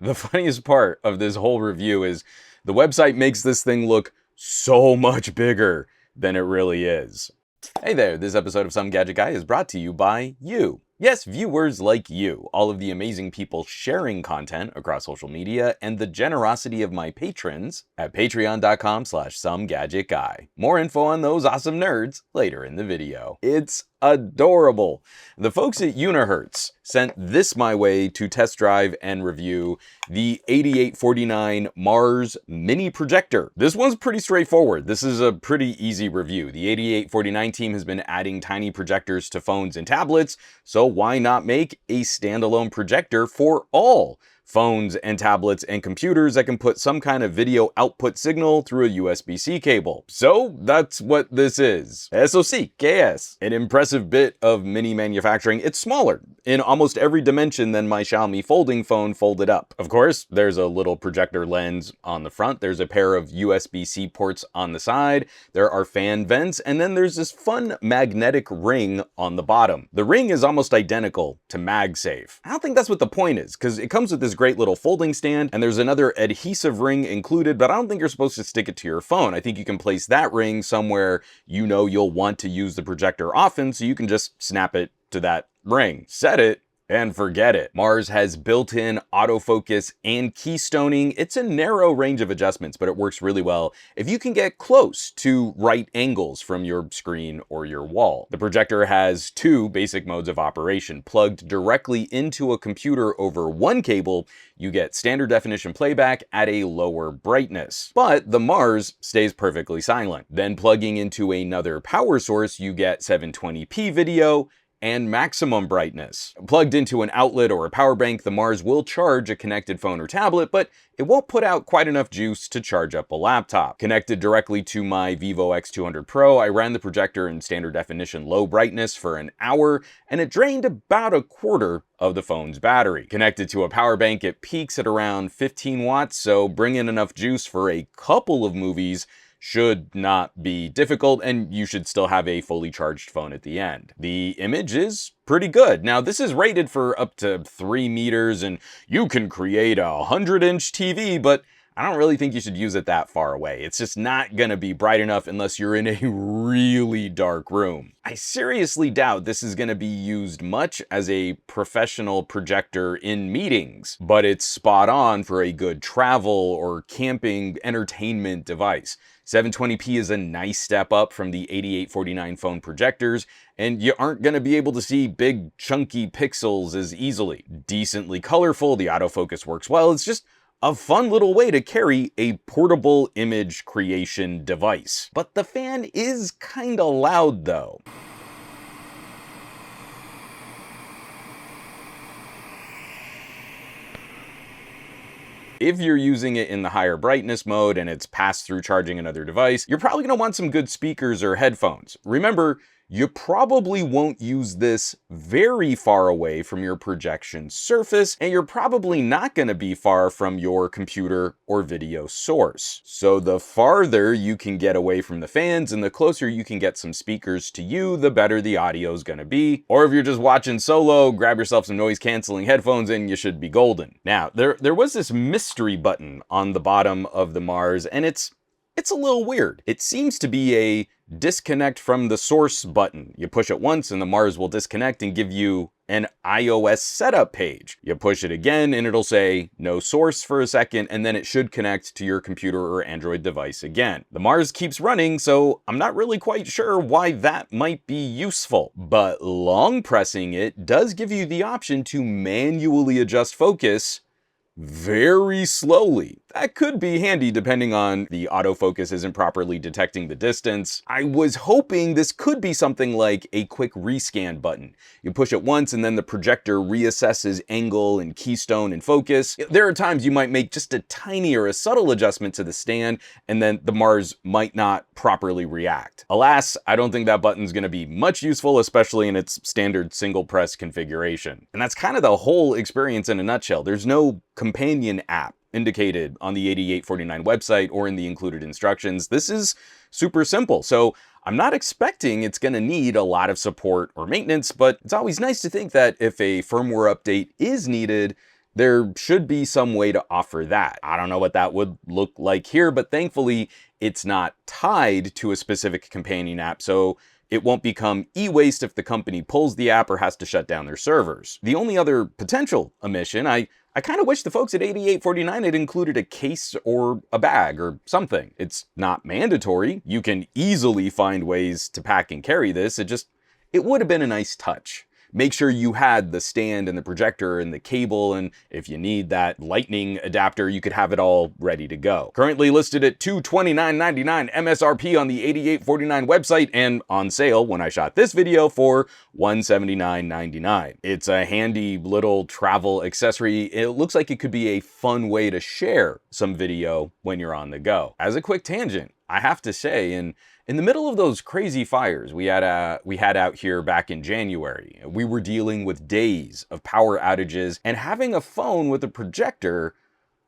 The funniest part of this whole review is the website makes this thing look so much bigger than it really is. Hey there, this episode of Some Gadget Guy is brought to you by you. Yes, viewers like you, all of the amazing people sharing content across social media, and the generosity of my patrons at patreon.com/SomeGadgetGuy. More info on those awesome nerds later in the video. It's adorable. The folks at Unihertz sent this my way to test drive and review the 8849 Mars Mini Projector. This one's pretty straightforward. This is a pretty easy review. The 8849 team has been adding tiny projectors to phones and tablets, so why not make a standalone projector for all phones and tablets and computers that can put some kind of video output signal through a USB-C cable? So that's what this is. SoCKS, an impressive bit of mini manufacturing. It's smaller in almost every dimension than my Xiaomi folding phone folded up. Of course, there's a little projector lens on the front. There's a pair of USB-C ports on the side. There are fan vents, and then there's this fun magnetic ring on the bottom. The ring is almost identical to MagSafe. I don't think that's what the point is, because it comes with this great little folding stand, and there's another adhesive ring included, but I don't think you're supposed to stick it to your phone. I think you can place that ring somewhere you know you'll want to use the projector often, so you can just snap it to that ring, set it, and forget it. Mars has built-in autofocus and keystoning. It's a narrow range of adjustments, but it works really well if you can get close to right angles from your screen or your wall. The projector has two basic modes of operation. Plugged directly into a computer over one cable, you get standard definition playback at a lower brightness, but the Mars stays perfectly silent. Then plugging into another power source, you get 720p video and maximum brightness. Plugged into an outlet or a power bank, the Mars will charge a connected phone or tablet, but it won't put out quite enough juice to charge up a laptop. Connected directly to my Vivo X200 Pro, I ran the projector in standard definition low brightness for an hour, and it drained about a quarter of the phone's battery. Connected to a power bank, it peaks at around 15 watts, so bring in enough juice for a couple of movies should not be difficult, and you should still have a fully charged phone at the end. The image is pretty good. Now, this is rated for up to 3 meters, and you can create a 100-inch TV, but I don't really think you should use it that far away. It's just not gonna be bright enough unless you're in a really dark room. I seriously doubt this is gonna be used much as a professional projector in meetings, but it's spot on for a good travel or camping entertainment device. 720p is a nice step up from the 8849 phone projectors, and you aren't going to be able to see big chunky pixels as easily. Decently colorful, the autofocus works well. It's just a fun little way to carry a portable image creation device. But the fan is kinda loud though. If you're using it in the higher brightness mode and it's passed through charging another device, you're probably gonna want some good speakers or headphones. Remember, you probably won't use this very far away from your projection surface, and you're probably not going to be far from your computer or video source. So the farther you can get away from the fans and the closer you can get some speakers to you, the better the audio is going to be. Or if you're just watching solo, grab yourself some noise canceling headphones and you should be golden. Now, there was this mystery button on the bottom of the Mars, and it's a little weird. It seems to be a disconnect from the source button. You push it once and the Mars will disconnect and give you an iOS setup page. You push it again and it'll say no source for a second, and then it should connect to your computer or Android device again. The Mars keeps running, so I'm not really quite sure why that might be useful. But long pressing it does give you the option to manually adjust focus very slowly. That could be handy depending on the autofocus isn't properly detecting the distance. I was hoping this could be something like a quick rescan button. You push it once and then the projector reassesses angle and keystone and focus. There are times you might make just a tiny or a subtle adjustment to the stand and then the Mars might not properly react. Alas, I don't think that button's gonna be much useful, especially in its standard single press configuration. And that's kind of the whole experience in a nutshell. There's no companion app indicated on the 8849 website or in the included instructions. This is super simple, so I'm not expecting it's going to need a lot of support or maintenance, but it's always nice to think that if a firmware update is needed, There should be some way to offer that. I don't know what that would look like here, but thankfully it's not tied to a specific companion app, so it won't become e-waste if the company pulls the app or has to shut down their servers. The only other potential omission, I kind of wish the folks at 8849 had included a case or a bag or something. It's not mandatory. You can easily find ways to pack and carry this. It would have been a nice touch. Make sure you had the stand and the projector and the cable, and if you need that lightning adapter, you could have it all ready to go. Currently listed at $229.99 MSRP on the 8849 website, and on sale when I shot this video for $179.99. It's a handy little travel accessory. It looks like it could be a fun way to share some video when you're on the go. As a quick tangent, I have to say, in the middle of those crazy fires we had out here back in January, we were dealing with days of power outages, and having a phone with a projector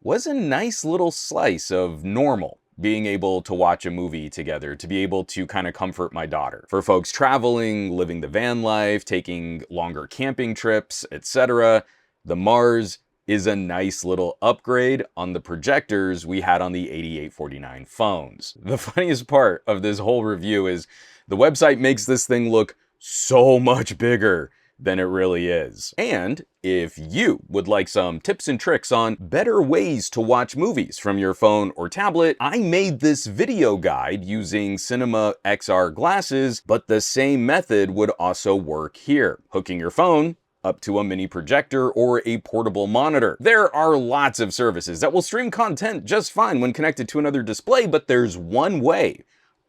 was a nice little slice of normal. Being able to watch a movie together, to be able to kind of comfort my daughter. For folks traveling, living the van life, taking longer camping trips, etc., the Mars is a nice little upgrade on the projectors we had on the 8849 phones. The funniest part of this whole review is the website makes this thing look so much bigger than it really is. And if you would like some tips and tricks on better ways to watch movies from your phone or tablet, I made this video guide using Cinema XR glasses, but the same method would also work here. Hooking your phone up to a mini projector or a portable monitor. There are lots of services that will stream content just fine when connected to another display, but there's one way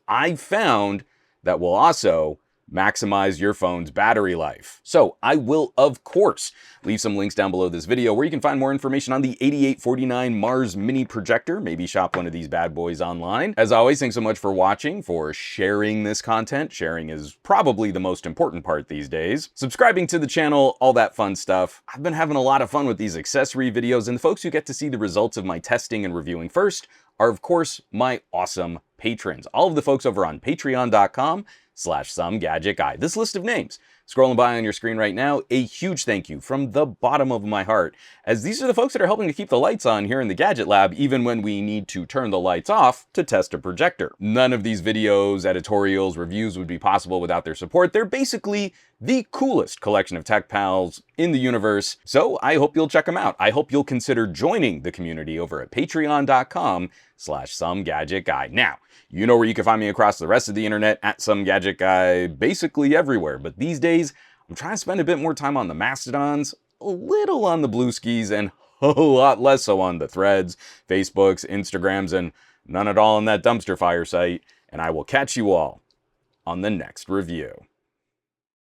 I've found that will also maximize your phone's battery life. So I will, of course, leave some links down below this video where you can find more information on the 8849 Mars mini projector. Maybe shop one of these bad boys online. As always, thanks so much for watching, for sharing this content. Sharing is probably the most important part these days. Subscribing to the channel, all that fun stuff. I've been having a lot of fun with these accessory videos, and the folks who get to see the results of my testing and reviewing first are, of course, my awesome patrons. All of the folks over on patreon.com/SomeGadgetGuy. This list of names scrolling by on your screen right now, a huge thank you from the bottom of my heart, as these are the folks that are helping to keep the lights on here in the Gadget Lab, even when we need to turn the lights off to test a projector. None of these videos, editorials, reviews would be possible without their support. They're basically the coolest collection of tech pals in the universe, so I hope you'll check them out. I hope you'll consider joining the community over at patreon.com/SomeGadgetGuy. Now, you know where you can find me across the rest of the internet, at SomeGadgetGuy, basically everywhere. But these days, I'm trying to spend a bit more time on the Mastodons, a little on the Blueskis, and a lot less so on the Threads, Facebooks, Instagrams, and none at all on that dumpster fire site. And I will catch you all on the next review.